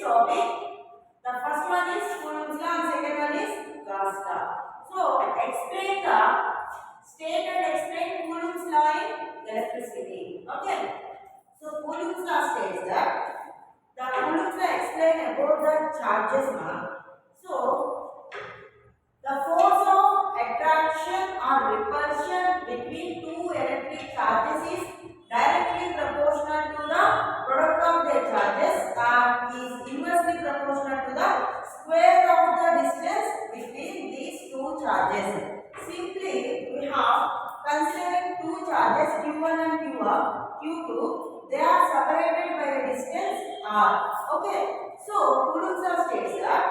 topic. The first one is Coulomb's law and second one is Gauss law. So explain the state and explain Coulomb's law in electricity. Okay. So Coulomb's law states that the Coulomb's law explain about the charges now. So the force of attraction or repulsion between two electric charges is directly proportional to the product of their charges and is inversely proportional to the square of the distance between these two charges. Simply, we have considering two charges Q1 and Q2. They are separated by a distance r. Okay. So Coulomb's law states that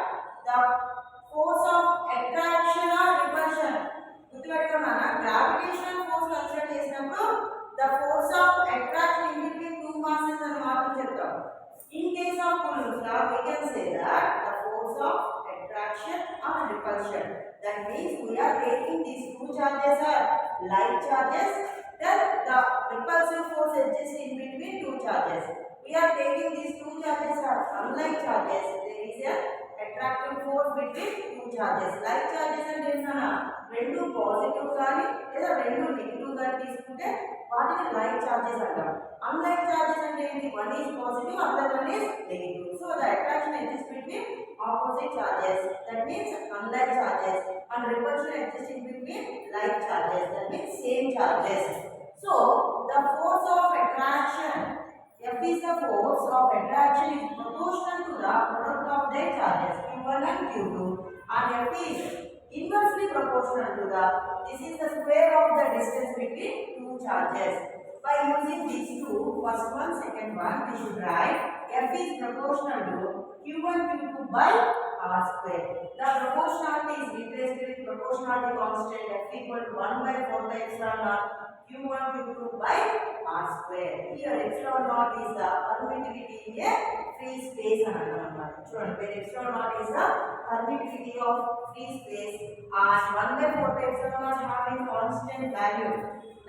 the force of attraction or repulsion గుర్తుపెట్టుకున్నానా gravitational force consider చేసినప్పుడు the force of attraction in between two masses అని మాత్రం చెప్తాం in case of Coulomb's law we can say that the force of attraction or repulsion, that means we are taking these two charges are like charges, then the repulsive force exists in between two charges. We are taking these two charges are unlike charges, there is a attractive force between two charges. Like charges అంటే ఏంటన్నా రెండు positive గాని లేదా రెండు negative గాని తీసుకుంటే వాటిని like charges అంటారు. అన్లైక్ చార్జెస్ అంటే ఏంటి, one is positive other one is negative. So the attraction exist between opposite charges, that means unlike charges, and repulsion exists in between like charges, that means same charges. So the force of attraction, F is the force of attraction is proportional to the product of their charges Q1 and Q2, and F is inversely proportional to the, this is the square of the distance between two charges. By using these two, first one, second one, we should write F is proportional to Q1 Q2 by R square. The proportionality is replaced with proportionality constant F equal to 1 by 4 by epsilon naught Q1 Q2 by R square. Here epsilon naught is the permittivity in a free space another. Where epsilon naught is the permittivity of free space and 1 by 4 by epsilon naught having constant value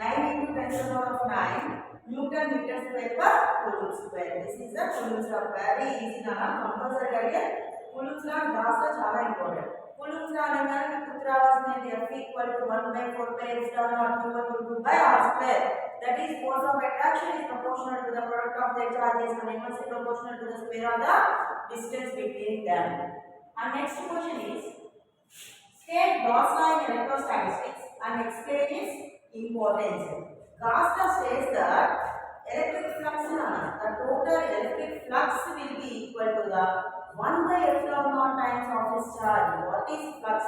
9 into 10 to the power of 9 Newton meter square per Coulomb square. This is the Coulomb's law. Very easy nana, compulsory idea. Coulomb's law Gauss law చాలా important. Coulomb's law అనగానే మీకు గుర్తు రావాల్సినది F equal to 1 by 4 by epsilon naught Q1 Q2 by R square. That is force of attraction is proportional to the product of their charges and inversely proportional to the square of the distance between them. Our next question is state Gauss law in electrostatistics and explain its importance. Gauss law states that electric flux, the total electric flux will be equal to the 1 by epsilon naught times of its charge. What is flux?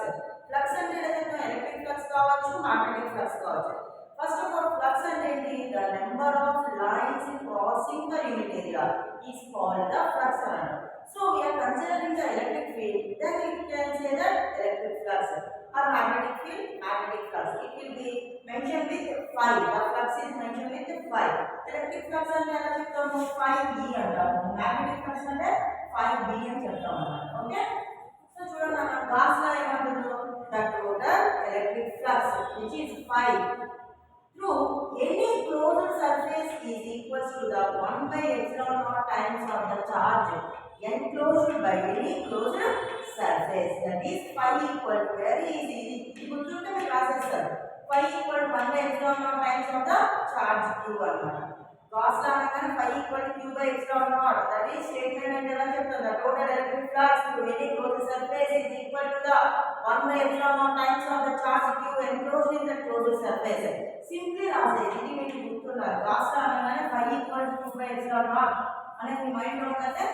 Flux అంటే ఏదైతే electric flux కావచ్చు, magnetic flux కావచ్చు. First of all, flux అంటే ఏంటి, the number of lines crossing the unit area is called the flux line. So we are considering the electric field, then we can say that electric flux. Or magnetic field, magnetic flux. It will be mentioned with phi. The flux is mentioned with phi. Electric flux అంటే ఎలా చెప్తాము, phi b అంటాము. Magnetic flux అంటే phi b అని చెప్తాము. Okay. So చూడండి అన్న Gauss law ఏమంటుందో, the total electric flux which is phi through any closed surface is equal to the 1 by epsilon naught times of the charge enclosed by any closed surface. That is phi equal to, very easy, గుర్తుంటే మీరు రాసేస్తారు, phi equal to 1 by epsilon naught times of the charge q అన్నమాట. Gauss law అనగానే phi equal to q by epsilon naught, that is statement అంటే ఎలా చెప్తాను, the total electric flux through any closed surface is equal to the 1 by epsilon naught times of the charge q enclosed in the closed surface. Simply రాసేది, ఇది మీకు గుర్తున్నారు. Gauss law అనగానే phi equal to q by epsilon naught అనేది మీ mind లో ఉందంటే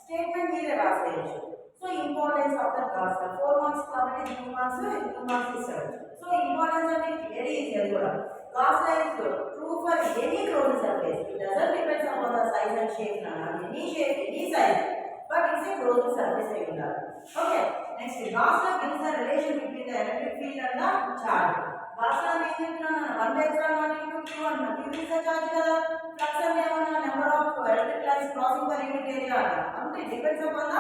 statement మీరే రాసేయచ్చు. So importance of the Gauss law 4 marks కాబట్టి 2 మార్క్స్ 2 మార్క్స్ ఇస్తారు. సో ఇంపార్టెన్స్ అంటే వెరీ ఈజీ, అది కూడా Gauss law is true for any closed surface. It doesn't depend upon the size and shape nana, any shape, any size, but it's a closed surface అయి ఉండాలి. Okay. Next Gauss law gives the relation between the electric field and the charge. Gauss law ఏం చెప్తున్నాను, 1 by epsilon naught into q అన్న, q is the charge కదా, flux అంటే ఏమన్నా number of electric lines crossing the unit area అన్న, అంటే depends upon the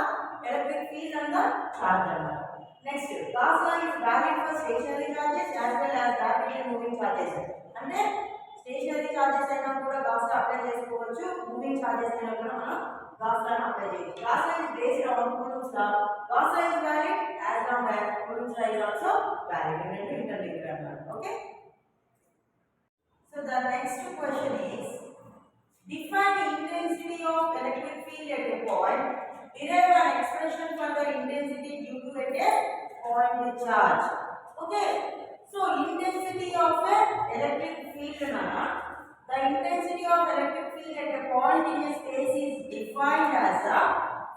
electric field and the charge అన్నమాట. Next Gauss law is valid for stationary charges as well as rapidly moving charges. అంటే stationery charges అయినా కూడా Gauss law apply చేసుకోవచ్చు, moving charges అయినా కూడా మనం Gauss law apply చేయొచ్చు. Gauss law is based on Coulomb's law. Gauss law is valid as long as Coulomb's law is also valid. Rendu interlinked అన్నమాట. Okay. So the next question is define the intensity of electric field at a point. Derive an expression for the intensity due to a point charge. Okay. So intensity of a electric field nana. The intensity of electric field at a point in a space is defined as a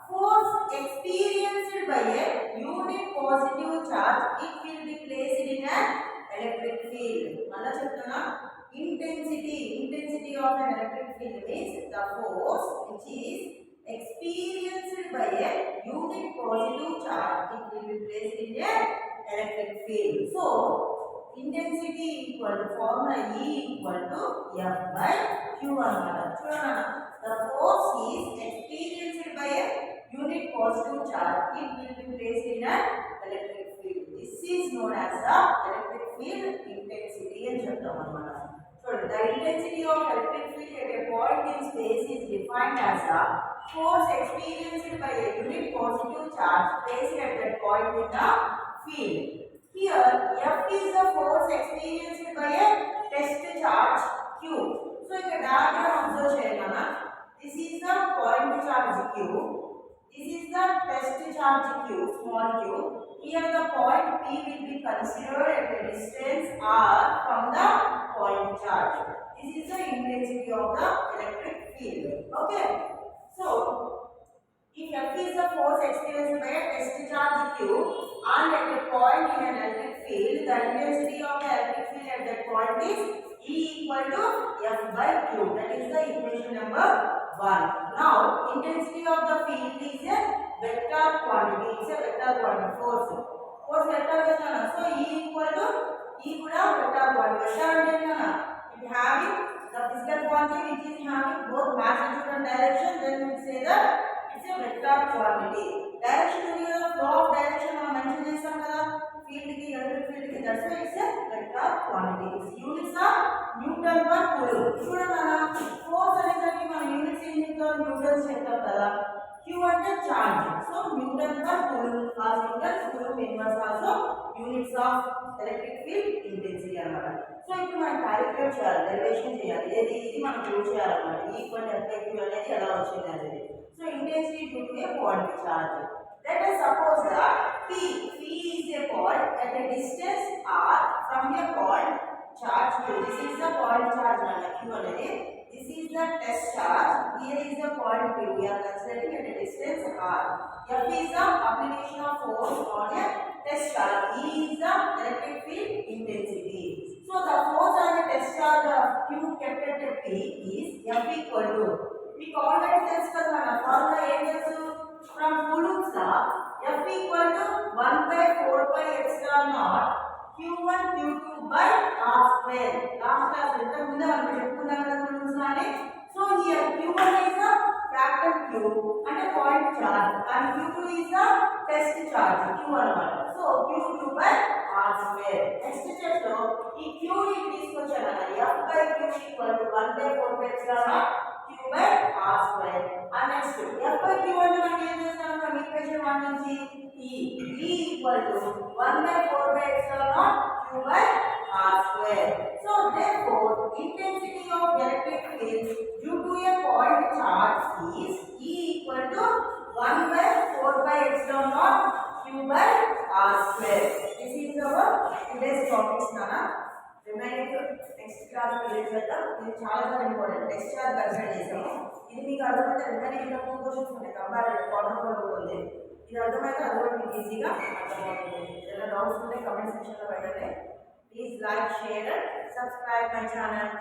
force experienced by a unit positive charge if will be placed in an electric field. Mala cheptuna intensity of an electric field means the force which is experienced by a unit positive charge it will be placed in a electric field. So intensity equal to formula E equal to F by Q anamata. The force is experienced by a unit positive charge it will be placed in an electric field. This is known as the electric field intensity అని చెప్తాం అన్నమాట. So the intensity of electric field at a point in space is defined as the force experienced by a unit positive charge placed at that point in the field. Here F is the force experienced by a test charge Q. So if a diagram observe cheyalana, this is the point charge Q, this is the test charge Q, small q. Here the point P will be considered at a distance r from the point charge. This is the intensity of the electric field. Okay. So if F is the force experienced by a test charge Q and at a point in an electric field, the intensity of the electric field at that point is E equal to F by Q. That is the equation number 1. Now, intensity of the field is a vector quantity. It's a vector quantity. Force vector is nana. So E equal to E kuda vector quantity. Vector ante nana. If having the physical quantity which is having both magnitude and direction, then we say that it's a vector quantity. Direction is the flow of direction మనం mention చేస్తాం కదా field కి electric field కి that's why it's a vector quantity. It's units of newton per coulomb. చూడండి అన్న force అనేసరికి మనం units ఏం చెప్తాం న్యూటన్స్ చెప్తాం కదా. Q అంటే charge. So newton per coulomb or newton coulomb inverse also units of electric field intensity అన్నమాట. సో ఇప్పుడు మనం క్యాలిక్యులేట్ చేయాలి, డెరివేషన్ చేయాలి. ఇది మనం ప్రూవ్ చేయాలన్నమాట. ఈక్వల్ F/Q అనేది ఎలా వచ్చింది అనేది. So intensity due to a point charge. Let us suppose that P is a point at a distance r from a point charge Q. This is the point charge Q already. This is the test charge. Here is the point P. We are considering at a distance r. F is the application of force on a test charge. E is the electric field intensity. So the force on a test charge of Q kept at a P is F equal to మీకు already తెలుసు కదా మన formula ఏం తెలుసు from Coulomb's law F equal to 1/4πε0 Q1 Q2 by r square. Last class ఎంత ముందే మనం చెప్పుకున్నాం కదా కూలుంబ్స్ లాని. So here Q1 is the capital Q అంటే point charge and Q2 is the test charge Q అన్నమాట. So Q2 by r square. Next step లో ఈ Q ని తీసుకొచ్చాను కదా F/Q equal to 1/4πε0 Q by r square. And next F/Q అంటే మనం ఏం చేస్తాం ఫ్రమ్ ఈక్వేషన్ 1 నుంచి E equal to 1/4πε0 Q by r square. So therefore intensity of electric field due to a point charge is E equal to 1/4πε0 Q by r square. This is our today's topics nana. Remaining next class లో చేద్దాం. ఇది చాలా important. Next class consider చేసాము. ఇది మీకు అర్థమైతే remaining ఇంకా 2 questions ఉన్నాయి. కంపారిటివ్ క్వాడ్రాటిక్ ఉంటుంది. ఇది అర్థమైతే అది కూడా మీకు ఈజీగా అర్థమవుతుంది. ఏదైనా డౌట్స్ ఉంటే కమెంట్ సెక్షన్ లో పెట్టండి. Please like, share, subscribe my channel.